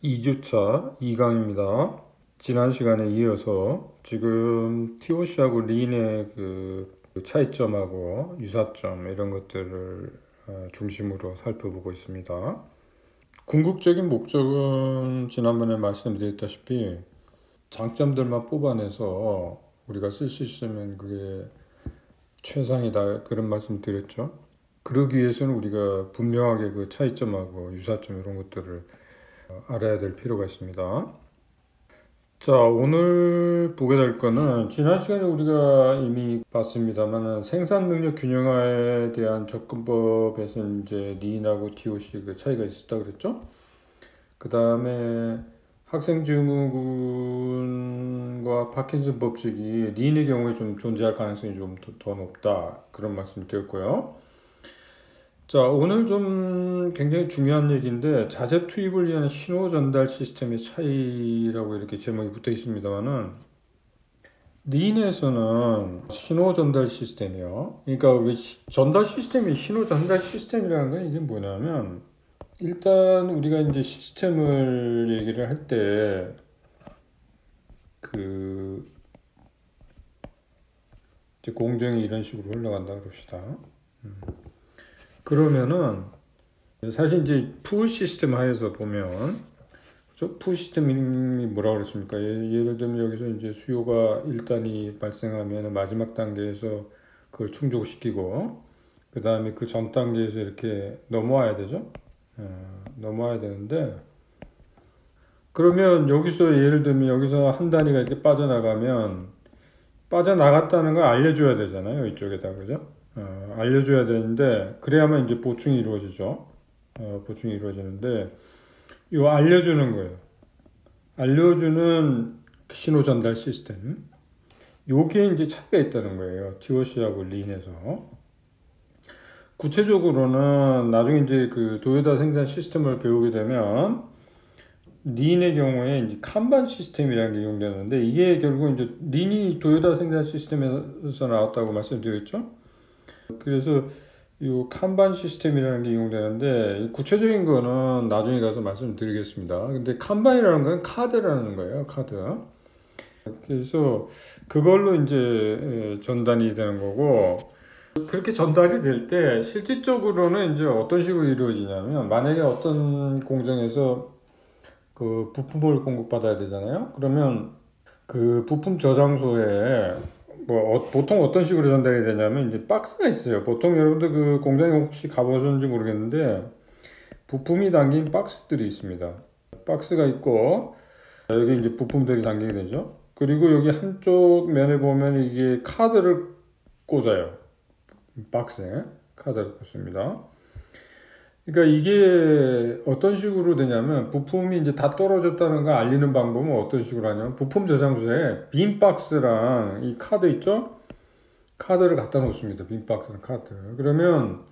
2주차 2강입니다. 지난 시간에 이어서 지금 TOC하고 린의 그 차이점하고 유사점 이런 것들을 중심으로 살펴보고 있습니다. 궁극적인 목적은 지난번에 말씀드렸다시피 장점들만 뽑아내서 우리가 쓸 수 있으면 그게 최상이다 그런 말씀 드렸죠. 그러기 위해서는 우리가 분명하게 그 차이점하고 유사점 이런 것들을 알아야 될 필요가 있습니다. 자, 오늘 보게 될 거는 지난 시간에 우리가 이미 봤습니다만 생산 능력 균형화에 대한 접근법에서 이제 린하고 TOC 그 차이가 있었다 그랬죠? 그 다음에 학생 증후군과 파킨슨 법칙이 린의 경우에 좀 존재할 가능성이 좀 더 높다 그런 말씀 드렸고요. 자, 오늘 좀 굉장히 중요한 얘기인데 자재 투입을 위한 신호 전달 시스템의 차이라고 이렇게 제목이 붙어 있습니다만은 린에서는 신호 전달 시스템이요. 그러니까 왜 전달 시스템이 신호 전달 시스템이라는 건 이게 뭐냐면 일단 우리가 이제 시스템을 얘기를 할 때 그 이제 공정이 이런 식으로 흘러간다 그럽시다. 그러면은 사실 이제 풀 시스템 하에서 보면 풀 시스템이 뭐라고 그랬습니까? 예를 들면 여기서 이제 수요가 1단이 발생하면 마지막 단계에서 그걸 충족시키고 그 다음에 그 전 단계에서 이렇게 넘어와야 되죠. 넘어와야 되는데 그러면 여기서 예를 들면 여기서 한 단위가 이렇게 빠져나갔다는 걸 알려줘야 되잖아요. 이쪽에다 그죠? 알려줘야 되는데 그래야만 이제 보충이 이루어지죠. 보충이 이루어지는데 이 알려주는 거예요. 알려주는 신호 전달 시스템. 요게 이제 차이가 있다는 거예요. TOC하고 린에서. 구체적으로는 나중에 이제 그 도요타 생산 시스템을 배우게 되면 린의 경우에 이제 칸반 시스템이라는 게 이용되는데 이게 결국 이제 린이 도요타 생산 시스템에서 나왔다고 말씀드렸죠. 그래서 이 칸반 시스템이라는 게 이용되는데 구체적인 거는 나중에 가서 말씀드리겠습니다. 근데 칸반이라는 건 카드라는 거예요. 카드. 그래서 그걸로 이제 전달이 되는 거고 그렇게 전달이 될 때 실질적으로는 이제 어떤 식으로 이루어지냐면 만약에 어떤 공정에서 그 부품을 공급받아야 되잖아요. 그러면 그 부품 저장소에 보통 어떤 식으로 전달이 되냐면 이제 박스가 있어요. 보통 여러분들 그 공장에 혹시 가보셨는지 모르겠는데 부품이 담긴 박스들이 있습니다. 박스가 있고 여기 이제 부품들이 담기게 되죠. 그리고 여기 한쪽 면에 보면 이게 카드를 꽂아요. 박스에 카드를 꽂습니다. 그러니까 이게 어떤 식으로 되냐면 부품이 이제 다 떨어졌다는 걸 알리는 방법은 어떤 식으로 하냐면 부품 저장소에 빈 박스랑 이 카드 있죠? 카드를 갖다 놓습니다. 빈 박스랑 카드. 그러면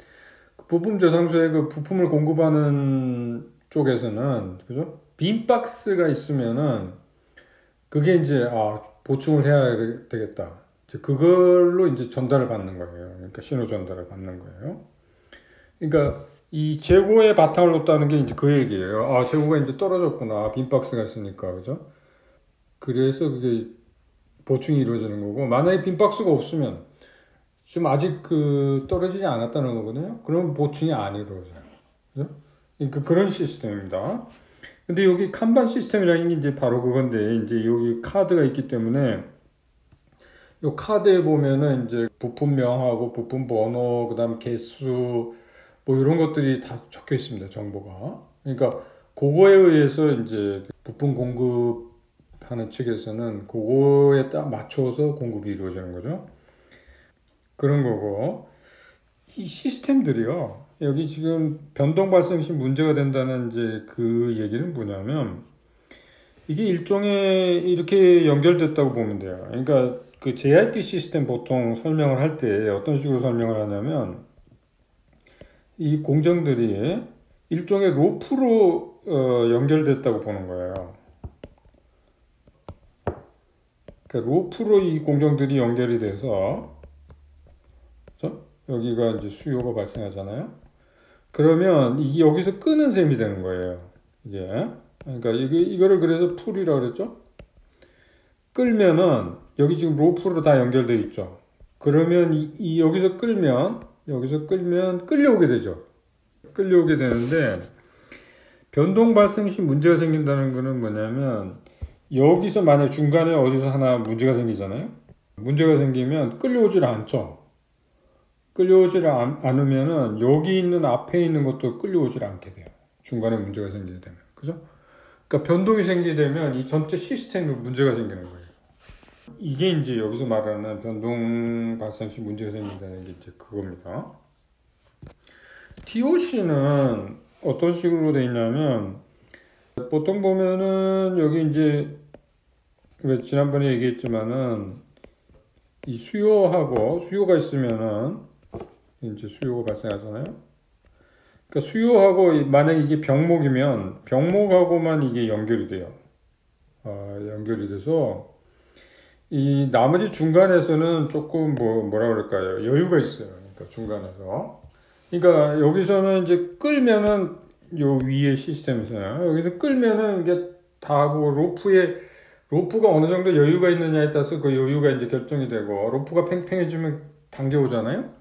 그 부품 저장소에 그 부품을 공급하는 쪽에서는 그죠? 빈 박스가 있으면은 그게 이제 보충을 해야 되겠다. 이제 그걸로 이제 전달을 받는 거예요. 그러니까 신호 전달을 받는 거예요. 그러니까 이 재고에 바탕을 놓다는 게 이제 그 얘기예요. 재고가 이제 떨어졌구나. 빈 박스가 있으니까. 그죠? 그래서 그게 보충이 이루어지는 거고, 만약에 빈 박스가 없으면 지금 아직 그 떨어지지 않았다는 거거든요. 그러면 보충이 안 이루어져요. 그죠? 그러니까 그런 시스템입니다. 근데 여기 칸반 시스템이라는 게 이제 바로 그건데, 이제 여기 카드가 있기 때문에 이 카드에 보면은 이제 부품명하고 부품 번호, 그 다음 개수, 뭐 이런 것들이 다 적혀 있습니다. 정보가. 그러니까 그거에 의해서 이제 부품 공급하는 측에서는 그거에 딱 맞춰서 공급이 이루어지는 거죠. 그런 거고 이 시스템들이요. 여기 지금 변동 발생 시 문제가 된다는 이제 그 얘기는 뭐냐면 이게 일종의 이렇게 연결됐다고 보면 돼요. 그러니까 그 JIT 시스템 보통 설명을 할 때 어떤 식으로 설명을 하냐면 이 공정들이 일종의 로프로 연결됐다고 보는 거예요. 그러니까 로프로 이 공정들이 연결이 돼서 그렇죠? 여기가 이제 수요가 발생하잖아요. 그러면 이게 여기서 끄는 셈이 되는 거예요. 이게 그러니까 이거를 그래서 풀이라고 그랬죠? 끌면은 여기 지금 로프로 다 연결되어 있죠. 그러면 여기서 끌면 끌려오게 되죠. 끌려오게 되는데 변동 발생 시 문제가 생긴다는 거는 뭐냐면 여기서 만약 중간에 어디서 하나 문제가 생기잖아요. 문제가 생기면 끌려오질 않죠. 끌려오질 않으면은 여기 있는 앞에 있는 것도 끌려오질 않게 돼요. 중간에 문제가 생기게 되면. 그죠? 그러니까 변동이 생기게 되면 이 전체 시스템에 문제가 생기는 거예요. 이게 이제 여기서 말하는 변동 발생 시 문제가 생긴다는 게 이제 그겁니다. TOC는 어떤 식으로 돼 있냐면 보통 보면은 여기 이제 왜 지난번에 얘기했지만은 이 수요가 있으면은 이제 수요가 발생하잖아요. 그러니까 수요하고 만약 이게 병목이면 병목하고만 이게 연결이 돼요. 연결이 돼서 이 나머지 중간에서는 조금 뭐라 그럴까요? 여유가 있어요. 그러니까 중간에서. 그러니까 여기서는 이제 끌면은 요 위에 시스템에서는 여기서 끌면은 이게 다 하고 로프가 어느 정도 여유가 있느냐에 따라서 그 여유가 이제 결정이 되고 로프가 팽팽해지면 당겨오잖아요.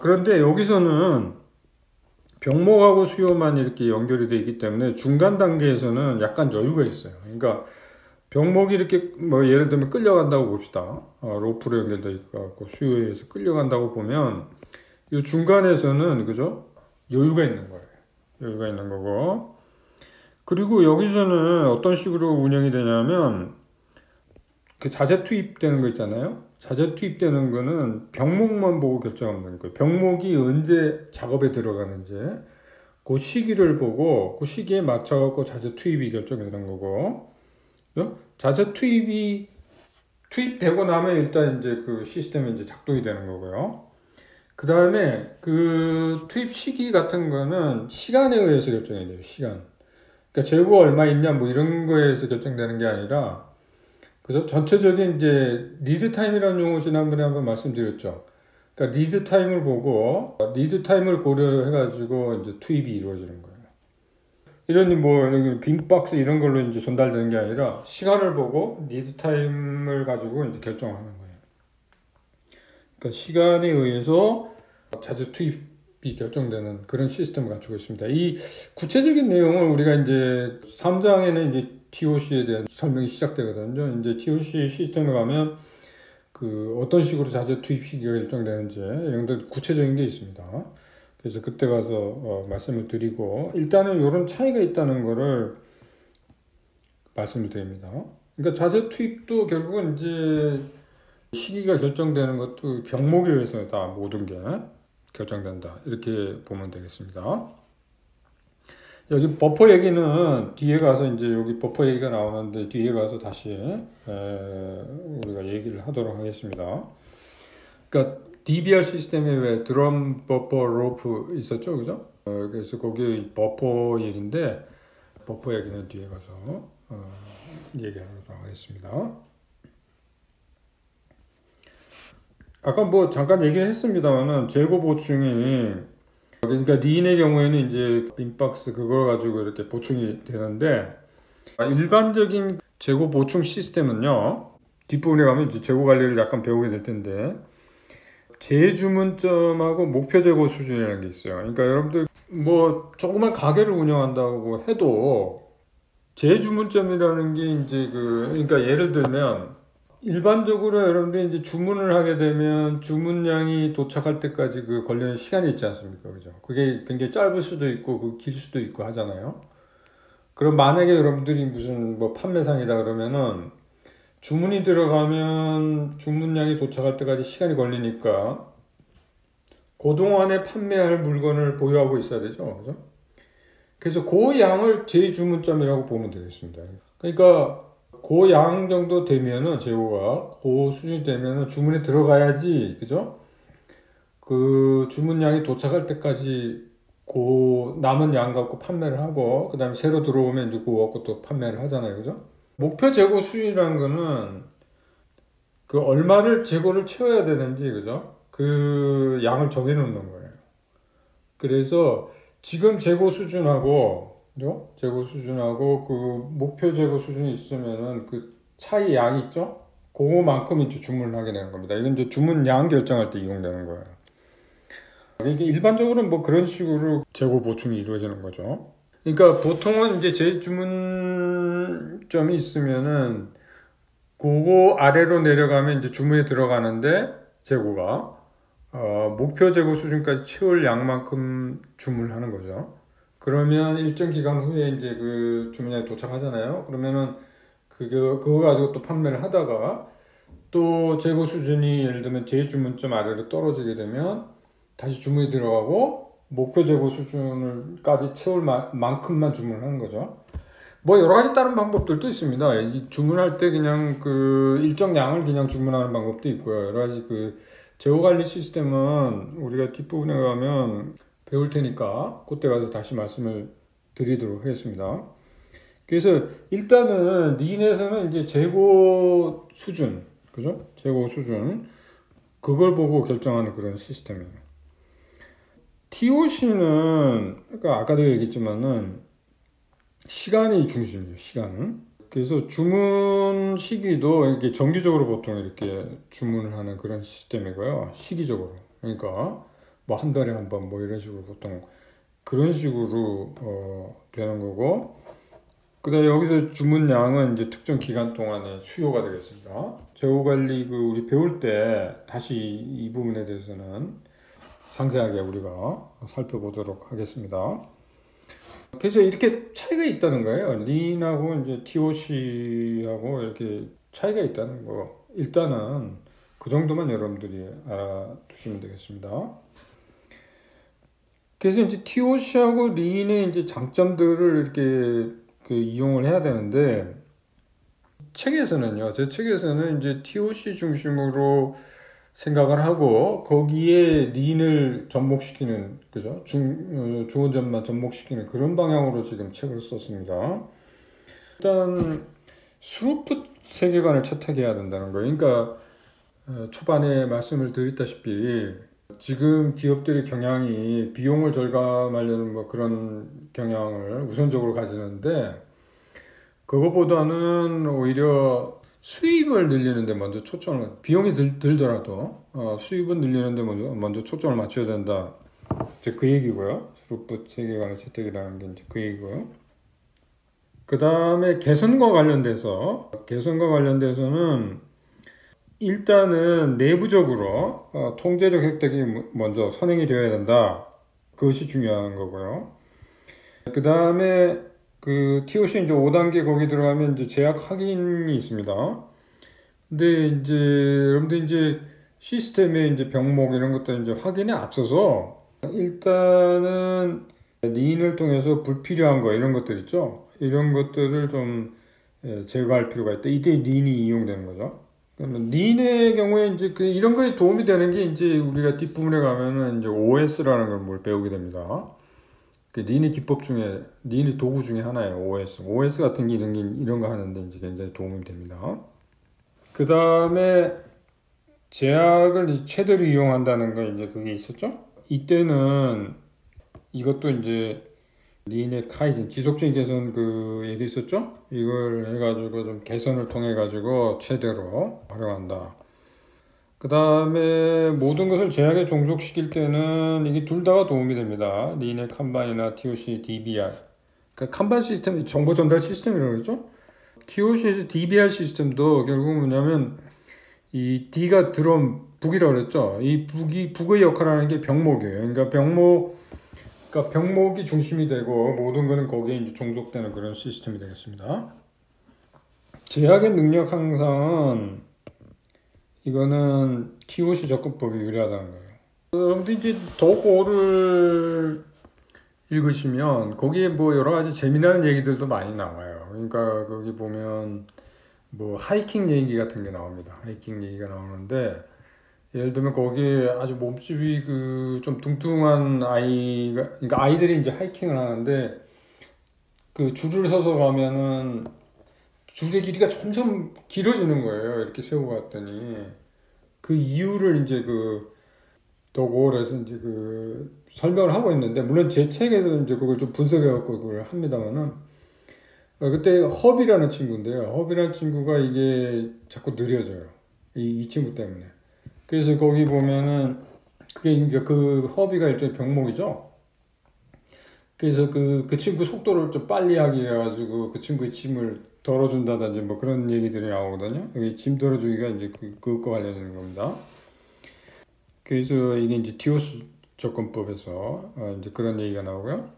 그런데 여기서는 병목하고 수요만 이렇게 연결이 되어 있기 때문에 중간 단계에서는 약간 여유가 있어요. 그러니까 병목이 이렇게 뭐 예를 들면 끌려간다고 봅시다. 로프로 연결되어 있고 수요에 의해서 끌려간다고 보면 이 중간에서는 그죠? 여유가 있는 거예요. 여유가 있는 거고. 그리고 여기서는 어떤 식으로 운영이 되냐면 그 자재 투입되는 거 있잖아요. 자재 투입되는 거는 병목만 보고 결정하는 거예요. 병목이 언제 작업에 들어가는지 그 시기를 보고 그 시기에 맞춰갖고 자재 투입이 결정되는 거고, 자재 투입되고 나면 일단 이제 그 시스템이 이제 작동이 되는 거고요. 그 다음에 그 투입 시기 같은 거는 시간에 의해서 결정이 돼요. 시간. 그러니까 재고가 얼마 있냐 뭐 이런 거에 의해서 결정되는 게 아니라, 그래서 전체적인 이제 리드 타임이라는 용어 지난번에 한번 말씀드렸죠. 그러니까 리드 타임을 보고 리드 타임을 고려해가지고 이제 투입이 이루어지는 거예요. 이런 뭐 빈박스 이런 걸로 이제 전달되는 게 아니라 시간을 보고 리드 타임을 가지고 이제 결정하는 거예요. 그러니까 시간에 의해서 자재 투입이 결정되는 그런 시스템을 갖추고 있습니다. 이 구체적인 내용을 우리가 이제 3장에는 이제 TOC에 대한 설명이 시작되거든요. 이제 TOC 시스템에 가면 그 어떤 식으로 자재 투입 시기가 결정되는지 이런 데 구체적인 게 있습니다. 그래서 그때 가서 말씀을 드리고, 일단은 이런 차이가 있다는 거를 말씀을 드립니다. 그러니까 자재 투입도 결국은 이제 시기가 결정되는 것도 병목에 의해서 다 모든 게 결정된다. 이렇게 보면 되겠습니다. 여기 버퍼 얘기는 뒤에 가서 이제 여기 버퍼 얘기가 나오는데 뒤에 가서 다시 우리가 얘기를 하도록 하겠습니다. 그러니까 DBR 시스템에 왜 드럼 버퍼 로프 있었죠, 그죠? 그래서 거기 버퍼 얘기인데 버퍼 얘기는 뒤에 가서 얘기하도록 하겠습니다. 아까 뭐 잠깐 얘기를 했습니다만은 재고 보충이, 그러니까 린의 경우에는 이제 빈박스 그걸 가지고 이렇게 보충이 되는데, 일반적인 재고 보충 시스템은요, 뒷부분에 가면 이제 재고 관리를 약간 배우게 될 텐데, 재주문점하고 목표 재고 수준이라는 게 있어요. 그러니까 여러분들 뭐 조그만 가게를 운영한다고 해도 재주문점이라는 게 이제 그러니까 예를 들면 일반적으로 여러분들이 이제 주문을 하게 되면 주문량이 도착할 때까지 그 걸리는 시간이 있지 않습니까? 그죠? 그게 굉장히 짧을 수도 있고, 길 수도 있고 하잖아요. 그럼 만약에 여러분들이 무슨 뭐 판매상이다 그러면은 주문이 들어가면 주문량이 도착할 때까지 시간이 걸리니까 그동안에 판매할 물건을 보유하고 있어야 되죠. 그죠? 그래서 그 양을 재주문점이라고 보면 되겠습니다. 그러니까 그 양 정도 되면은 재고가 그 수준이 되면은 주문이 들어가야지, 그죠? 그 주문량이 도착할 때까지 그 남은 양 갖고 판매를 하고, 그 다음에 새로 들어오면 이제 그거 갖고 또 판매를 하잖아요, 그죠? 목표 재고 수준이라는 거는 그 얼마를 재고를 채워야 되는지, 그죠? 그 양을 정해 놓는 거예요. 그래서 지금 재고 수준하고 그죠? 재고 수준하고 그 목표 재고 수준이 있으면은 그 차이 양이 있죠? 그거만큼 이제 주문을 하게 되는 겁니다. 이건 이제 주문 양 결정할 때 이용되는 거예요. 이게 일반적으로는 뭐 그런 식으로 재고 보충이 이루어지는 거죠. 그러니까 보통은 이제 재주문점이 있으면은 그거 아래로 내려가면 이제 주문이 들어가는데 재고가 목표 재고 수준까지 채울 양만큼 주문을 하는 거죠. 그러면 일정 기간 후에 이제 그 주문량이 도착하잖아요. 그러면은 그거 가지고 또 판매를 하다가 또 재고 수준이 예를 들면 재주문점 아래로 떨어지게 되면 다시 주문이 들어가고 목표 재고 수준을까지 채울 만큼만 주문을 하는 거죠. 뭐 여러 가지 다른 방법들도 있습니다. 이 주문할 때 그냥 그 일정 양을 그냥 주문하는 방법도 있고요. 여러 가지 그 재고 관리 시스템은 우리가 뒷부분에 가면 배울 테니까 그때 가서 다시 말씀을 드리도록 하겠습니다. 그래서 일단은 린에서는 이제 재고 수준, 그죠? 재고 수준 그걸 보고 결정하는 그런 시스템이에요. TOC는 그러니까 아까도 얘기했지만은 시간이 중심이에요. 시간은. 그래서 주문 시기도 이렇게 정기적으로 보통 이렇게 주문을 하는 그런 시스템이고요. 시기적으로. 그러니까 뭐 한 달에 한 번 뭐 이런 식으로 보통 그런 식으로 되는 거고. 그다음에 여기서 주문량은 이제 특정 기간 동안에 수요가 되겠습니다. 재고 관리 그 우리 배울 때 다시 이 부분에 대해서는 상세하게 우리가 살펴보도록 하겠습니다. 그래서 이렇게 차이가 있다는 거예요. 린하고 이제 TOC하고 이렇게 차이가 있다는 거. 일단은 그 정도만 여러분들이 알아두시면 되겠습니다. 그래서 이제 TOC하고 린의 이제 장점들을 이렇게 그 이용을 해야 되는데 책에서는요. 제 책에서는 이제 TOC 중심으로 생각을 하고 거기에 린을 접목시키는 그죠? 좋은 점만 접목시키는 그런 방향으로 지금 책을 썼습니다. 일단 스루풋 세계관을 채택해야 된다는 거예요. 그러니까 초반에 말씀을 드렸다시피 지금 기업들의 경향이 비용을 절감하려는 뭐 그런 경향을 우선적으로 가지는데 그거보다는 오히려 수입을 늘리는 데 먼저 초점을 비용이 들더라도 수입을 늘리는 데 먼저 초점을 맞춰야 된다. 이제 그 얘기고요. 스루풋 세계관의 채택이라는 게 이제 그 얘기고요. 그 다음에 개선과 관련돼서는 일단은 내부적으로 통제적 혜택이 먼저 선행이 되어야 된다. 그것이 중요한 거고요. 그 다음에 그 TOC 이제 5단계 거기 들어가면 이제 제약 확인이 있습니다. 근데 이제 여러분들 이제 시스템의 이제 병목 이런 것들 이제 확인에 앞서서 일단은 린을 통해서 불필요한 거 이런 것들 있죠. 이런 것들을 좀 제거할 필요가 있다. 이때 린이 이용되는 거죠. 그러면 린의 경우에 이제 그 이런 거에 도움이 되는 게 이제 우리가 뒷부분에 가면은 이제 OS라는 걸 뭘 배우게 됩니다. 그 린의 기법 중에 린의 도구 중에 하나예요. OS 같은 게 이런 거 하는데 이제 굉장히 도움이 됩니다. 그 다음에 제약을 최대로 이용한다는 거 이제 그게 있었죠. 이때는 이것도 이제 린의 카이zen 지속적인 개선 그 얘기 있었죠. 이걸 해가지고 좀 개선을 통해 가지고 최대로 활용한다. 그 다음에 모든 것을 제약에 종속시킬 때는 이게 둘 다가 도움이 됩니다. 린의 칸반이나 TOC, DBR. 그러니까 칸반 시스템, 정보 전달 시스템이라고 그러죠. TOC에서 DBR 시스템도 결국 뭐냐면 이 D가 드럼 북이라고 그랬죠. 이 북의 역할을 하는 게 병목이에요. 그러니까 병목이 중심이 되고 모든 것은 거기에 이제 종속되는 그런 시스템이 되겠습니다. 제약의 능력 향상은 이거는 TOC 접근법이 유리하다는 거예요. 여러분들 이제 더보를 읽으시면 거기에 뭐 여러 가지 재미나는 얘기들도 많이 나와요. 그러니까 거기 보면 뭐 하이킹 얘기 같은 게 나옵니다. 하이킹 얘기가 나오는데 예를 들면 거기에 아주 몸집이 그 좀 뚱뚱한 아이가 그러니까 아이들이 이제 하이킹을 하는데 그 줄을 서서 가면은 줄의 길이가 점점 길어지는 거예요. 이렇게 세우고 갔더니 그 이유를 이제 그 도고에서 이제 그 설명을 하고 있는데, 물론 제 책에서 이제 그걸 좀 분석해갖고 그걸 합니다만은, 그때 허비라는 친구인데요. 허비라는 친구가 이게 자꾸 느려져요. 이 친구 때문에. 그래서 거기 보면은 그게 이제 그 허비가 일종의 병목이죠. 그래서 그 친구 속도를 좀 빨리 하게 해가지고 그 친구의 짐을 덜어준다든지 뭐 그런 얘기들이 나오거든요. 여기 짐 덜어주기가 이제 그것과 관련된 겁니다. 그래서 이게 이제 디오스 접근법에서 이제 그런 얘기가 나오고요.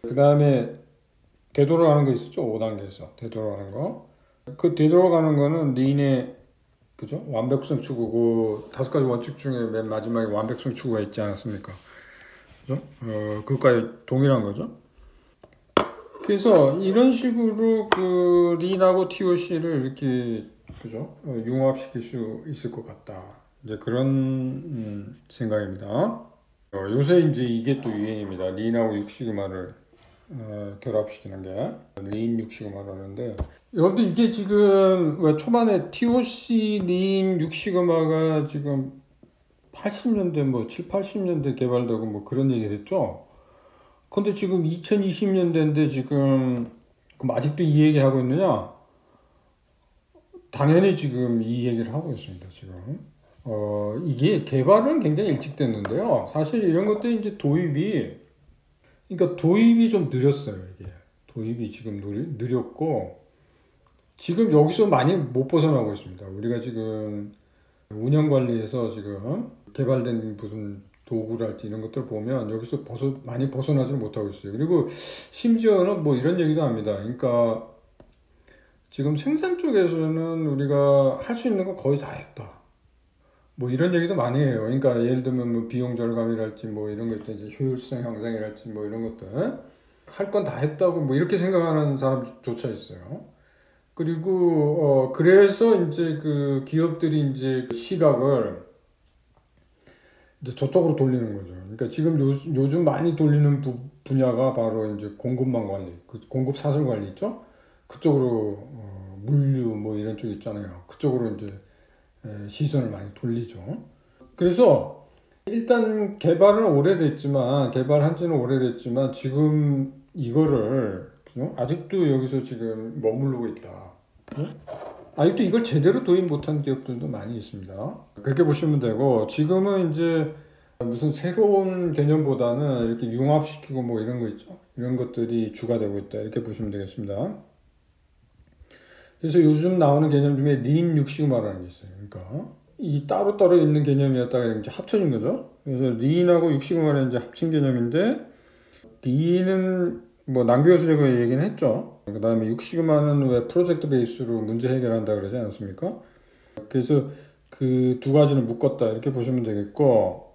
그 다음에 되돌아가는 거 있었죠. 5단계에서 되돌아가는 거. 그 되돌아가는 거는 린의 그죠? 완벽성 추구, 그 5가지 원칙 중에 맨 마지막에 완벽성 추구가 있지 않았습니까? 그죠? 그것까지 동일한 거죠. 그래서 이런 식으로 그 린하고 TOC를 이렇게 그죠? 융합시킬 수 있을 것 같다. 이제 그런 생각입니다. 요새 이제 이게 또 유행입니다. 린하고 육시그마를 결합시키는 게 린 육시그마를 하는데, 여러분들 이게 지금 왜 초반에 TOC 린 육시그마가 지금 80년대 뭐 7, 80년대 개발되고 뭐 그런 얘기를 했죠. 근데 지금 2020년대인데 지금 그럼 아직도 이 얘기 하고 있느냐? 당연히 지금 이 얘기를 하고 있습니다. 지금 이게 개발은 굉장히 일찍 됐는데요. 사실 이런 것도 이제 도입이 좀 느렸어요. 이게 도입이 지금 느렸고, 지금 여기서 많이 못 벗어나고 있습니다. 우리가 지금 운영 관리에서 지금 개발된 무슨 도구랄지 이런 것들 보면 여기서 많이 벗어나지 못하고 있어요. 그리고 심지어는 뭐 이런 얘기도 합니다. 그러니까 지금 생산 쪽에서는 우리가 할 수 있는 거 거의 다 했다. 뭐 이런 얘기도 많이 해요. 그러니까 예를 들면 뭐 비용 절감이랄지 뭐 이런 거 있다, 이제 효율성 향상이랄지 뭐 이런 것들 할 건 다 했다고 뭐 이렇게 생각하는 사람조차 있어요. 그리고 그래서 이제 그 기업들이 이제 시각을 이제 저쪽으로 돌리는 거죠. 그러니까 지금 요즘 많이 돌리는 분야가 바로 이제 공급망 관리, 공급 사슬 관리 있죠? 그쪽으로 물류 뭐 이런 쪽 있잖아요. 그쪽으로 이제 시선을 많이 돌리죠. 그래서 일단 개발한 지는 오래됐지만 지금 이거를 그죠? 아직도 여기서 지금 머무르고 있다. 아직도 이걸 제대로 도입 못한 기업들도 많이 있습니다. 그렇게 보시면 되고, 지금은 이제 무슨 새로운 개념보다는 이렇게 융합시키고 뭐 이런 거 있죠. 이런 것들이 주가 되고 있다. 이렇게 보시면 되겠습니다. 그래서 요즘 나오는 개념 중에 린 육시그마라는 게 있어요. 그러니까 이 따로따로 있는 개념이었다가 이제 합쳐진 거죠. 그래서 린하고 육시그마는 이제 합친 개념인데, 린은 뭐 낭비 요소 제거 얘기는 했죠. 그 다음에 육시그마는 왜 프로젝트 베이스로 문제 해결한다 그러지 않았습니까? 그래서 그 두 가지를 묶었다 이렇게 보시면 되겠고,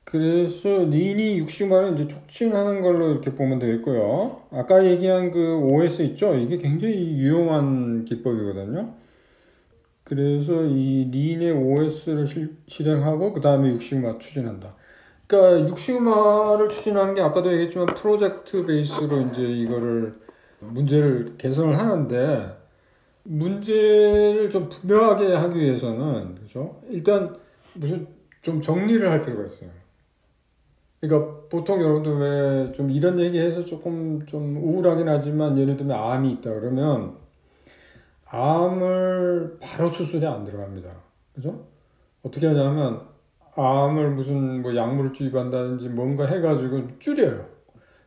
그래서 린이 육시그마를 이제 촉진하는 걸로 이렇게 보면 되겠고요. 아까 얘기한 그 OS 있죠? 이게 굉장히 유용한 기법이거든요. 그래서 이 린의 OS를 실행하고 그 다음에 육시그마 추진한다. 그러니까 육시그마를 추진하는 게 아까도 얘기했지만 프로젝트 베이스로 이제 이거를 문제를 개선을 하는데, 문제를 좀 분명하게 하기 위해서는 그죠? 일단 무슨 좀 정리를 할 필요가 있어요. 그러니까 보통 여러분들 왜 좀 이런 얘기해서 조금 좀 우울하긴 하지만, 예를 들면 암이 있다 그러면 암을 바로 수술이 안 들어갑니다. 그죠? 어떻게 하냐면 암을 무슨 뭐 약물을 주입한다든지 뭔가 해가지고 줄여요.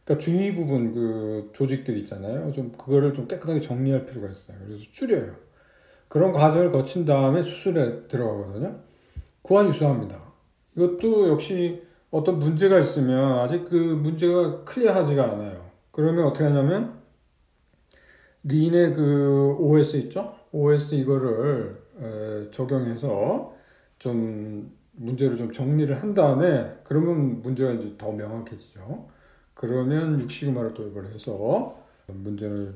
그러니까 주위 부분 그 조직들 있잖아요. 좀 그거를 좀 깨끗하게 정리할 필요가 있어요. 그래서 줄여요. 그런 과정을 거친 다음에 수술에 들어가거든요. 그와 유사합니다. 이것도 역시 어떤 문제가 있으면 아직 그 문제가 클리어하지가 않아요. 그러면 어떻게 하냐면 린의 그 OS 있죠? OS 이거를 적용해서 좀 문제를 좀 정리를 한 다음에, 그러면 문제가 이제 더 명확해지죠. 그러면 육시그마를 도입을 해서 문제를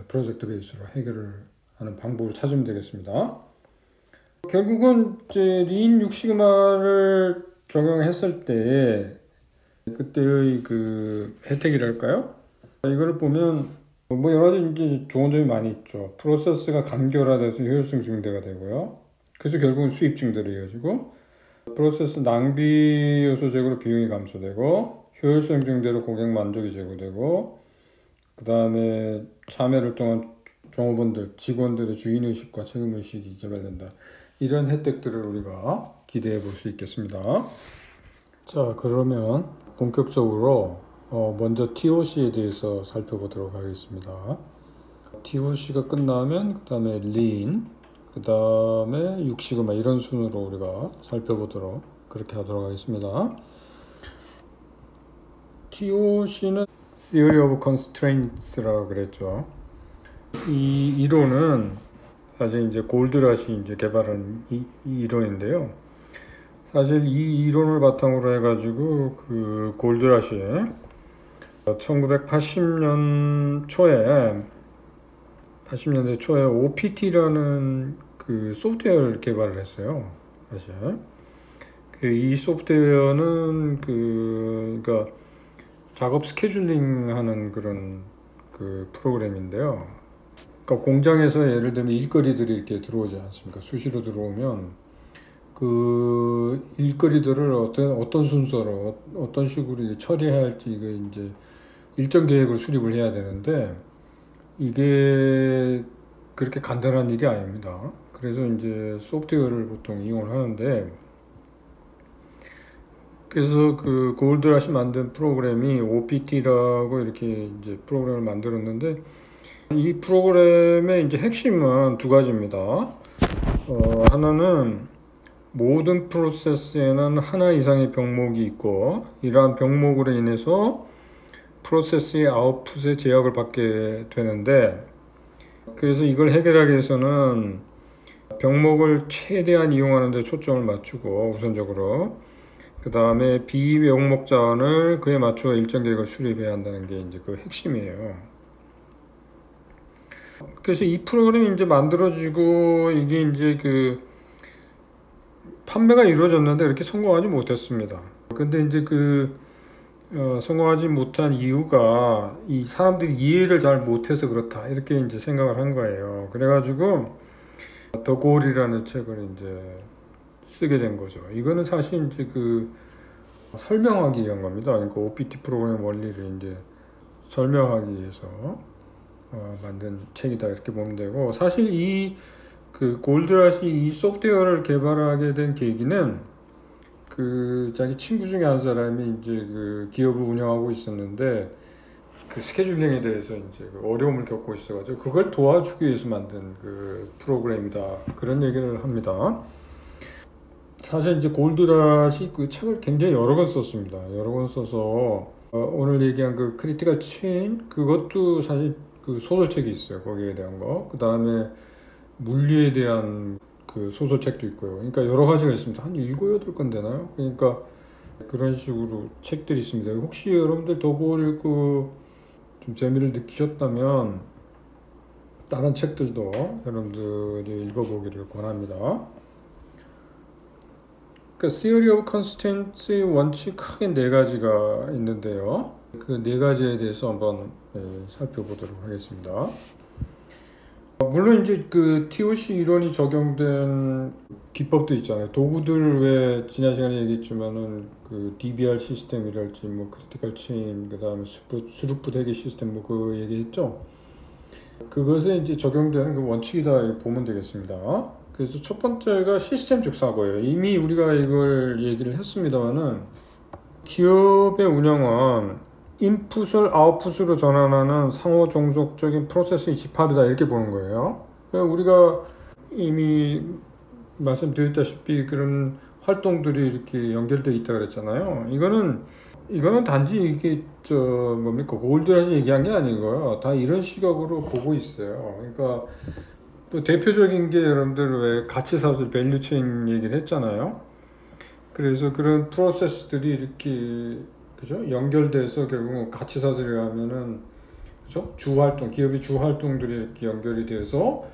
프로젝트 베이스로 해결을 하는 방법을 찾으면 되겠습니다. 결국은 이제 린 육시그마를 적용했을 때 그때의 그 혜택이랄까요? 이거를 보면 뭐 여러 가지 이제 좋은 점이 많이 있죠. 프로세스가 간결화돼서 효율성 증대가 되고요. 그래서 결국은 수입 증대로 이어지고, 프로세스 낭비 요소 제거로 비용이 감소되고 효율성 증대로 고객 만족이 제고되고 그 다음에 참여를 통한 종업원들, 직원들의 주인의식과 책임의식이 개발된다. 이런 혜택들을 우리가 기대해 볼 수 있겠습니다. 자, 그러면 본격적으로 먼저 TOC에 대해서 살펴보도록 하겠습니다. TOC가 끝나면 그 다음에 Lean, 그 다음에 6시그마 이런 순으로 우리가 살펴보도록 그렇게 하도록 하겠습니다. TOC는 Theory of Constraints라고 그랬죠. 이 이론은 사실 이제 골드라시 이제 개발한 이론인데요. 사실 이 이론을 바탕으로 해가지고 그 골드라시 1980년 초에 80년대 초에 OPT라는 그 소프트웨어를 개발을 했어요. 사실 이 소프트웨어는 그러니까 작업 스케줄링 하는 그런 그 프로그램인데요. 그러니까 공장에서 예를 들면 일거리들이 이렇게 들어오지 않습니까? 수시로 들어오면 그 일거리들을 어떤 순서로 어떤 식으로 처리해야 할지 이게 이제 일정 계획을 수립을 해야 되는데 이게 그렇게 간단한 일이 아닙니다. 그래서 이제 소프트웨어를 보통 이용을 하는데 그래서 그 골드라시 만든 프로그램이 OPT라고 이렇게 이제 프로그램을 만들었는데 이 프로그램의 이제 핵심은 두 가지입니다. 하나는 모든 프로세스에는 하나 이상의 병목이 있고 이러한 병목으로 인해서 프로세스의 아웃풋에 제약을 받게 되는데 그래서 이걸 해결하기 위해서는 병목을 최대한 이용하는 데 초점을 맞추고 우선적으로 그 다음에 비병목 자원을 그에 맞추어 일정 계획을 수립해야 한다는 게 이제 그 핵심이에요. 그래서 이 프로그램이 이제 만들어지고 이게 이제 그 판매가 이루어졌는데 이렇게 성공하지 못했습니다. 근데 이제 그 성공하지 못한 이유가 이 사람들이 이해를 잘 못해서 그렇다 이렇게 이제 생각을 한 거예요. 그래가지고 더 골이라는 책을 이제 쓰게 된 거죠. 이거는 사실 이제 그 설명하기 위한 겁니다. 그러니까 OPT 프로그램 원리를 이제 설명하기 위해서 만든 책이다 이렇게 보면 되고 사실 이 그 골드라시 이 소프트웨어를 개발하게 된 계기는 그 자기 친구 중에 한 사람이 이제 그 기업을 운영하고 있었는데 그 스케줄링에 대해서 이제 그 어려움을 겪고 있어가지고 그걸 도와주기 위해서 만든 그 프로그램이다 그런 얘기를 합니다. 사실 이제 골드라시 그 책을 굉장히 여러 권 썼습니다. 여러 권 써서 오늘 얘기한 그 크리티컬 체인 그것도 사실 그 소설책이 있어요. 거기에 대한 거. 그 다음에 물리에 대한 그 소설책도 있고요. 그러니까 여러 가지가 있습니다. 한 7, 8권 되나요? 그러니까 그런 식으로 책들이 있습니다. 혹시 여러분들 더골 읽고 좀 재미를 느끼셨다면 다른 책들도 여러분들이 읽어보기를 권합니다. 그러니까 Theory of Constance의 원칙 크게 4가지가 있는데요. 그 4가지에 대해서 한번 살펴보도록 하겠습니다. 물론 이제 그 TOC 이론이 적용된 기법도 있잖아요. 도구들 왜 지난 시간에 얘기했지만은 그 DBR 시스템이랄지 뭐 크리티컬 체인 그다음에 스루풋 회계 시스템 뭐 그 얘기했죠. 그것에 이제 적용되는 그 원칙이다 보면 되겠습니다. 그래서 첫 번째가 시스템적 사고예요. 이미 우리가 이걸 얘기를 했습니다만은 기업의 운영은 인풋을 아웃풋으로 전환하는 상호 종속적인 프로세스의 집합이다 이렇게 보는 거예요. 우리가 이미 말씀드렸다시피 그런 활동들이 이렇게 연결되어 있다 그랬잖아요. 이거는 단지 이게 뭡니까 골드라시 얘기한 게 아니고요. 다 이런 시각으로 보고 있어요. 그러니까 또 대표적인 게 여러분들 왜 가치사슬 밸류체인 얘기를 했잖아요. 그래서 그런 프로세스들이 이렇게 그죠? 연결돼서 결국은 가치사슬에 가면은 그죠? 주활동, 기업의 주활동들이 이렇게 연결이 돼서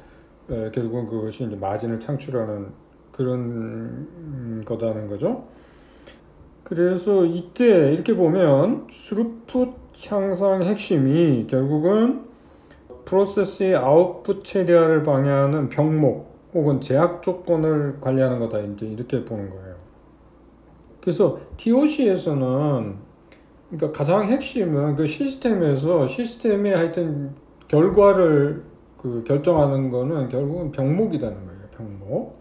결국은 그것이 이제 마진을 창출하는 그런 거다는 거죠. 그래서 이때 이렇게 보면 스루풋 향상의 핵심이 결국은 프로세스의 아웃풋 최대화를 방해하는 병목 혹은 제약 조건을 관리하는 거다 이제 이렇게 보는 거예요. 그래서 TOC에서는 그러니까 가장 핵심은 그 시스템의 하여튼 결과를 그 결정하는 거는 결국은 병목이라는 거예요. 병목.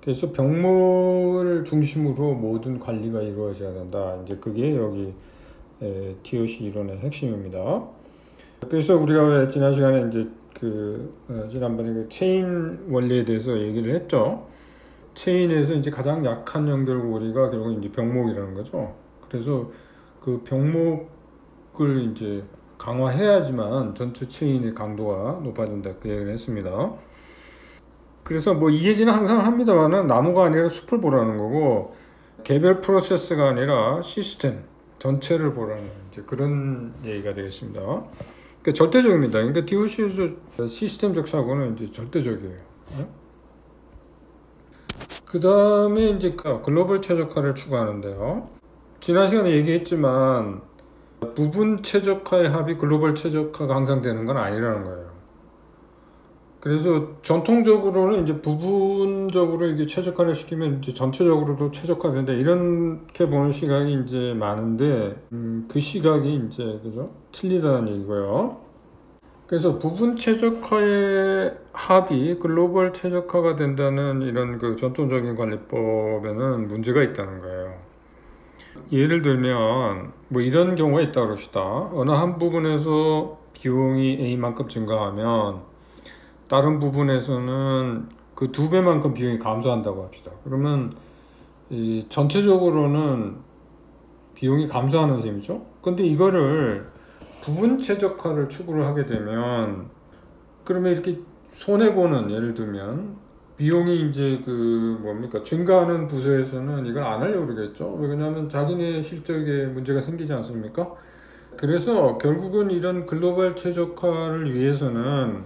그래서 병목을 중심으로 모든 관리가 이루어져야 된다. 이제 그게 여기 TOC 이론의 핵심입니다. 그래서 우리가 왜 지난 시간에 이제 지난번에 그 체인 원리에 대해서 얘기를 했죠. 체인에서 이제 가장 약한 연결고리가 결국 이제 병목이라는 거죠. 그래서 그 병목을 이제 강화해야지만 전체 체인의 강도가 높아진다. 그 얘기를 했습니다. 그래서 뭐 이 얘기는 항상 합니다만은 나무가 아니라 숲을 보라는 거고 개별 프로세스가 아니라 시스템 전체를 보라는 이제 그런 얘기가 되겠습니다. 그러니까 절대적입니다. 그러니까 DOC에서 시스템적 사고는 이제 절대적이에요. 그 다음에 이제 글로벌 최적화를 추구하는데요. 지난 시간에 얘기했지만 부분 최적화의 합이 글로벌 최적화가 항상 되는 건 아니라는 거예요. 그래서 전통적으로는 이제 부분적으로 이게 최적화를 시키면 이제 전체적으로도 최적화된다 이렇게 보는 시각이 이제 많은데 그 시각이 이제 그죠? 틀리다는 얘기고요. 그래서 부분 최적화의 합이 글로벌 최적화가 된다는 이런 그 전통적인 관리법에는 문제가 있다는 거예요. 예를 들면 뭐 이런 경우가 있다고 그럽시다. 어느 한 부분에서 비용이 A만큼 증가하면 다른 부분에서는 그 2배만큼 비용이 감소한다고 합시다. 그러면 이 전체적으로는 비용이 감소하는 셈이죠. 근데 이거를 부분 최적화를 추구를 하게 되면 그러면 이렇게 손해보는 예를 들면 비용이 이제 증가하는 부서에서는 이걸 안 하려고 그러겠죠. 왜냐하면 자기네 실적에 문제가 생기지 않습니까? 그래서 결국은 이런 글로벌 최적화를 위해서는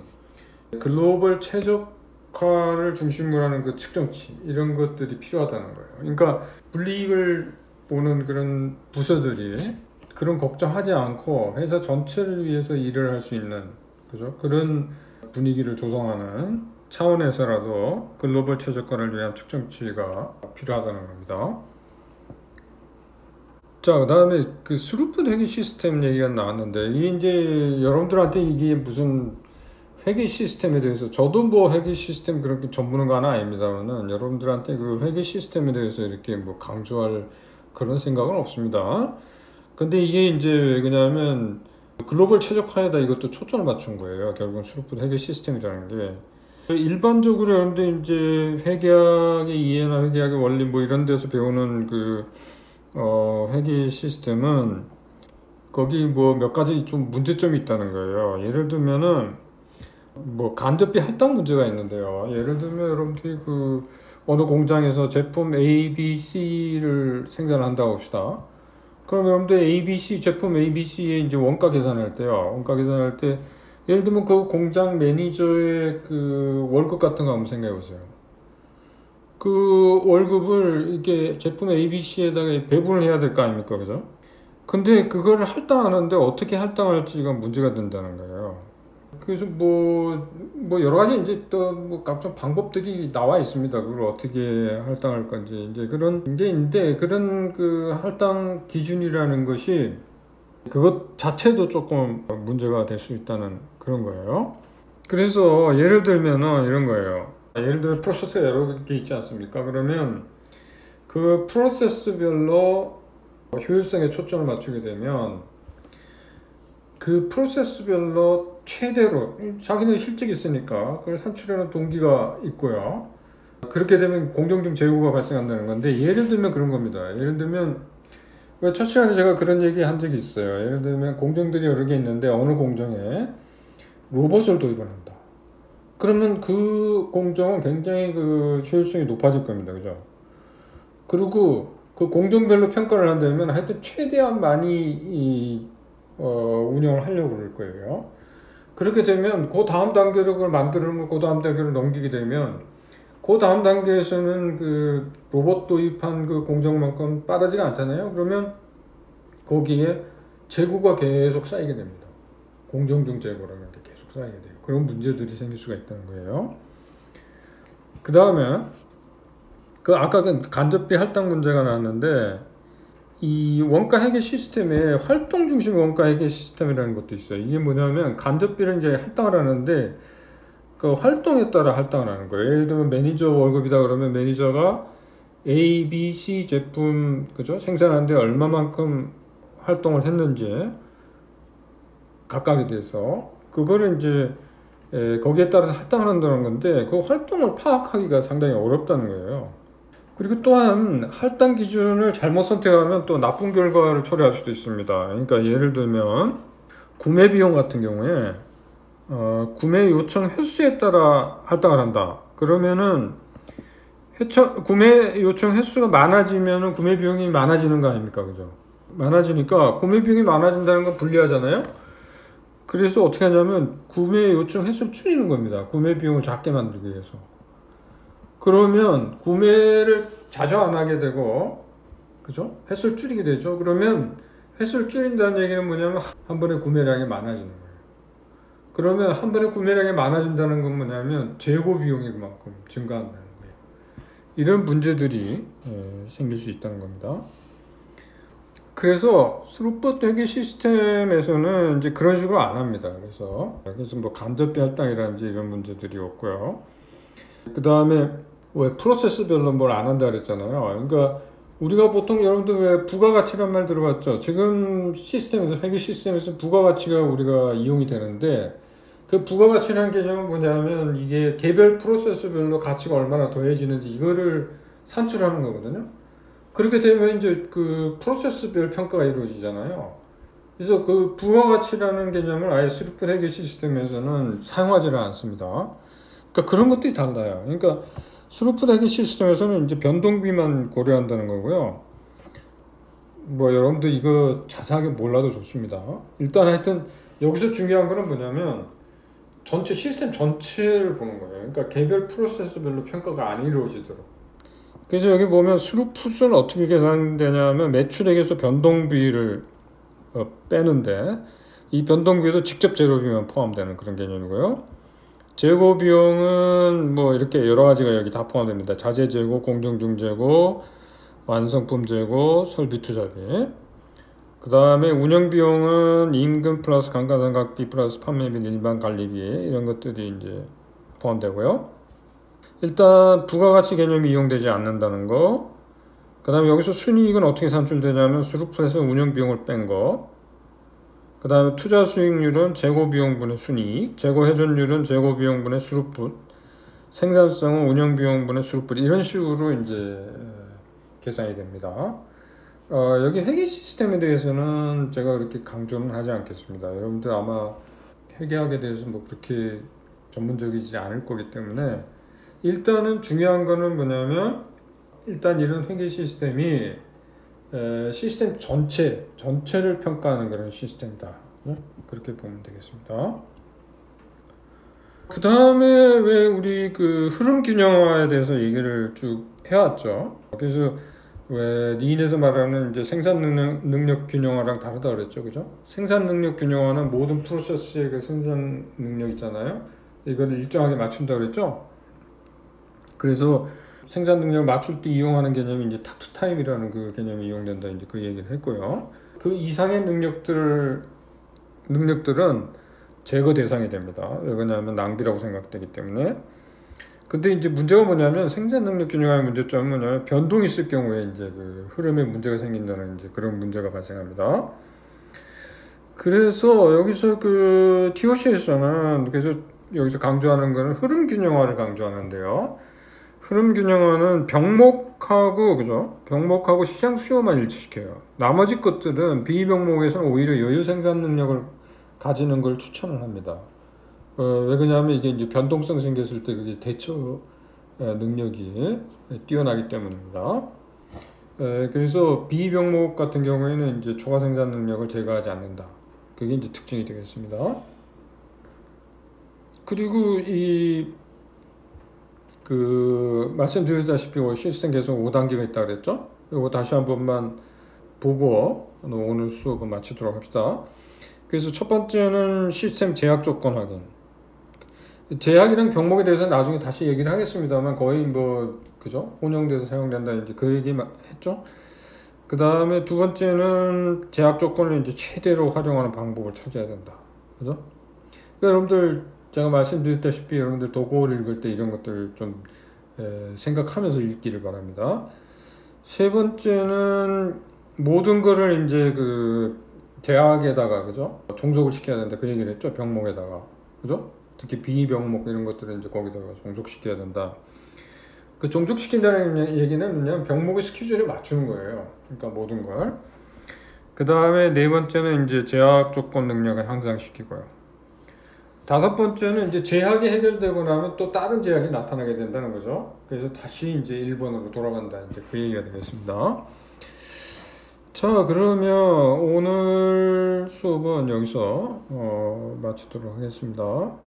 글로벌 최적화를 중심으로 하는 그 측정치 이런 것들이 필요하다는 거예요. 그러니까 불이익을 보는 그런 부서들이 그런 걱정하지 않고 회사 전체를 위해서 일을 할 수 있는 그죠? 그런 분위기를 조성하는 차원에서라도 글로벌 최적화를 위한 측정치가 필요하다는 겁니다. 자, 그 다음에 그 스루풋 회계 시스템 얘기가 나왔는데 이게 이제 여러분들한테 이게 무슨 회계 시스템에 대해서 저도 뭐 회계 시스템 그렇게 전문가는 아닙니다만은 여러분들한테 그 회계 시스템에 대해서 이렇게 뭐 강조할 그런 생각은 없습니다. 근데 이게 이제 왜 그러냐면 글로벌 최적화에다 이것도 초점을 맞춘 거예요. 결국은 스루풋 회계 시스템이라는 게 일반적으로 여러분들 이제 회계학의 이해나 회계학의 원리 뭐 이런 데서 배우는 회계 시스템은 거기 뭐 몇 가지 좀 문제점이 있다는 거예요. 예를 들면은 뭐 간접비 할당 문제가 있는데요. 예를 들면 여러분들이 어느 공장에서 제품 A, B, C를 생산한다고 합시다. 그럼 여러분들 제품 A, B, C의 이제 원가 계산할 때요. 원가 계산할 때 예를 들면 그 공장 매니저의 그 월급 같은 거 한번 생각해 보세요. 그 월급을 이렇게 제품 A, B, C에다가 배분을 해야 될 거 아닙니까? 그죠? 근데 그거를 할당하는데 어떻게 할당할지가 문제가 된다는 거예요. 그래서 뭐 여러 가지 이제 또 뭐 각종 방법들이 나와 있습니다. 그걸 어떻게 할당할 건지 이제 그런 게 있는데 그런 그 할당 기준이라는 것이 그것 자체도 조금 문제가 될 수 있다는 그런 거예요. 그래서 예를 들면은 이런 거예요. 예를 들면 프로세스가 여러 개 있지 않습니까? 그러면 그 프로세스별로 효율성에 초점을 맞추게 되면 그 프로세스별로 최대로 자기는 실적이 있으니까 그걸 산출하는 동기가 있고요. 그렇게 되면 공정중 재고가 발생한다는 건데 예를 들면 그런 겁니다. 예를 들면 첫 시간에 제가 그런 얘기 한 적이 있어요. 예를 들면 공정들이 여러 개 있는데 어느 공정에 로봇을 도입을 한다. 그러면 그 공정은 굉장히 그 효율성이 높아질 겁니다. 그죠? 그리고 그 공정별로 평가를 한다면 하여튼 최대한 많이 운영을 하려고 그럴 거예요. 그렇게 되면 그 다음 단계로 그걸 만들면 그 다음 단계로 넘기게 되면 그 다음 단계에서는 그 로봇 도입한 그 공정만큼 빠르지가 않잖아요. 그러면 거기에 재고가 계속 쌓이게 됩니다. 공정중 재고라는 게 계속 쌓이게 돼요. 그런 문제들이 생길 수가 있다는 거예요. 그 다음에 아까 그 간접비 할당 문제가 나왔는데 이 원가 회계 시스템에 활동 중심 원가 회계 시스템이라는 것도 있어요. 이게 뭐냐면 간접비를 이제 할당을 하는데 그 활동에 따라 할당을 하는 거예요. 예를 들면 매니저 월급이다 그러면 매니저가 A, B, C 제품 그죠? 생산하는데 얼마만큼 활동을 했는지 각각에 대해서 그거를 이제 거기에 따라서 할당을 한다는 건데 그 활동을 파악하기가 상당히 어렵다는 거예요. 그리고 또한 할당 기준을 잘못 선택하면 또 나쁜 결과를 초래할 수도 있습니다. 그러니까 예를 들면 구매 비용 같은 경우에 구매 요청 횟수에 따라 할당을 한다. 그러면은 구매 요청 횟수가 많아지면은 구매 비용이 많아지는 거 아닙니까? 그죠? 많아지니까 구매 비용이 많아진다는 건 불리하잖아요. 그래서 어떻게 하냐면 구매 요청 횟수를 줄이는 겁니다. 구매 비용을 작게 만들기 위해서. 그러면 구매를 자주 안 하게 되고, 그죠? 횟수를 줄이게 되죠. 그러면 횟수를 줄인다는 얘기는 뭐냐면 한 번에 구매량이 많아지는 거예요. 그러면 한 번에 구매량이 많아진다는 건 뭐냐면 재고 비용이 그만큼 증가한다는 거예요. 이런 문제들이 생길 수 있다는 겁니다. 그래서 스루퍼트 회계 시스템에서는 이제 그런 식으로 안 합니다. 그래서 뭐 간접비 할당이라든지 이런 문제들이 없고요. 그 다음에 왜 프로세스별로 뭘 안 한다 그랬잖아요. 그러니까 우리가 보통 여러분들 왜 부가가치란 말 들어봤죠? 지금 시스템에서 회계 시스템에서 부가가치가 우리가 이용이 되는데 그 부가가치라는 개념은 뭐냐면 이게 개별 프로세스별로 가치가 얼마나 더해지는지 이거를 산출하는 거거든요. 그렇게 되면 이제 그 프로세스별 평가가 이루어지잖아요. 그래서 그 부가가치라는 개념을 아예 스루프 회계 시스템에서는 사용하지를 않습니다. 그러니까 그런 것들이 달라요. 그러니까 스루프 회계 시스템에서는 이제 변동비만 고려한다는 거고요. 뭐 여러분들 이거 자세하게 몰라도 좋습니다. 일단 하여튼 여기서 중요한 거는 뭐냐면 전체 시스템 전체를 보는 거예요. 그러니까 개별 프로세스별로 평가가 안 이루어지도록. 그래서 여기 보면 스루풋은 어떻게 계산되냐면 매출액에서 변동비를 빼는데 이 변동비도 직접 재료비만 포함되는 그런 개념이고요. 재고 비용은 뭐 이렇게 여러 가지가 여기 다 포함됩니다. 자재 재고, 공정중 재고, 완성품 재고, 설비 투자비. 그 다음에 운영 비용은 임금 플러스 감가상각비 플러스 판매 및 일반 관리비 이런 것들이 이제 포함되고요. 일단 부가가치 개념이 이용되지 않는다는 거. 그 다음에 여기서 순이익은 어떻게 산출되냐면 스루프에서 운영 비용을 뺀 거. 그 다음에 투자 수익률은 재고 비용분의 순이익, 재고 회전율은 재고 비용분의 스루풋, 생산성은 운영 비용분의 스루풋 이런 식으로 이제 계산이 됩니다. 여기 회계 시스템에 대해서는 제가 그렇게 강조는 하지 않겠습니다. 여러분들 아마 회계학에 대해서 뭐 그렇게 전문적이지 않을 거기 때문에 일단은 중요한 거는 뭐냐면 일단 이런 회계 시스템이 시스템 전체를 평가하는 그런 시스템이다. 그렇게 보면 되겠습니다. 그 다음에 왜 우리 그 흐름 균형화에 대해서 얘기를 쭉 해왔죠. 그래서 왜 리인에서 말하는 이제 생산 능력 균형화랑 다르다 그랬죠, 그죠? 생산 능력 균형화는 모든 프로세스의 그 생산 능력 있잖아요. 이걸 일정하게 맞춘다 그랬죠. 그래서 생산 능력을 맞출 때 이용하는 개념이 이제 탁투 타임이라는 그 개념이 이용된다 이제 그 얘기를 했고요. 그 이상의 능력들은 제거 대상이 됩니다. 왜 그러냐면 낭비라고 생각되기 때문에. 근데 이제 문제가 뭐냐면 생산 능력 균형화의 문제점은 뭐냐면 변동이 있을 경우에 이제 그 흐름에 문제가 생긴다는 이제 그런 문제가 발생합니다. 그래서 여기서 그 TOC에서는 그래서 여기서 강조하는 거는 흐름 균형화를 강조하는데요. 흐름 균형화는 병목하고 시장 수요만 일치시켜요. 나머지 것들은 비병목에서는 오히려 여유 생산 능력을 가지는 걸 추천을 합니다. 왜 그러냐면 이게 이제 변동성 생겼을 때 그게 대처 능력이 뛰어나기 때문입니다. 그래서 비병목 같은 경우에는 이제 초과 생산 능력을 제거하지 않는다. 그게 이제 특징이 되겠습니다. 그리고 말씀드렸다시피 시스템 개선 5단계가 있다고 그랬죠? 이거 다시 한 번만 보고 오늘 수업을 마치도록 합시다. 그래서 첫 번째는 시스템 제약 조건 확인. 제약이랑 병목에 대해서는 나중에 다시 얘기를 하겠습니다.만 거의 뭐 그죠? 혼용돼서 사용된다 이제 그 얘기 했죠. 그 다음에 두 번째는 제약 조건을 이제 최대로 활용하는 방법을 찾아야 된다. 그죠? 그러니까 여러분들 제가 말씀드렸다시피 여러분들 도구를 읽을 때 이런 것들을 좀 생각하면서 읽기를 바랍니다. 세 번째는 모든 거를 이제 그 제약에다가 그죠? 종속을 시켜야 된다. 그 얘기를 했죠. 병목에다가. 그죠? 특히 비병목 이런 것들을 이제 거기다가 종속시켜야 된다. 그 종속시킨다는 얘기는 그냥 병목의 스케줄에 맞추는 거예요. 그러니까 모든 걸. 그 다음에 네 번째는 이제 제약 조건 능력을 향상시키고요. 다섯 번째는 이제 제약이 해결되고 나면 또 다른 제약이 나타나게 된다는 거죠. 그래서 다시 이제 1번으로 돌아간다. 이제 그 얘기가 되겠습니다. 자, 그러면 오늘 수업은 여기서 마치도록 하겠습니다.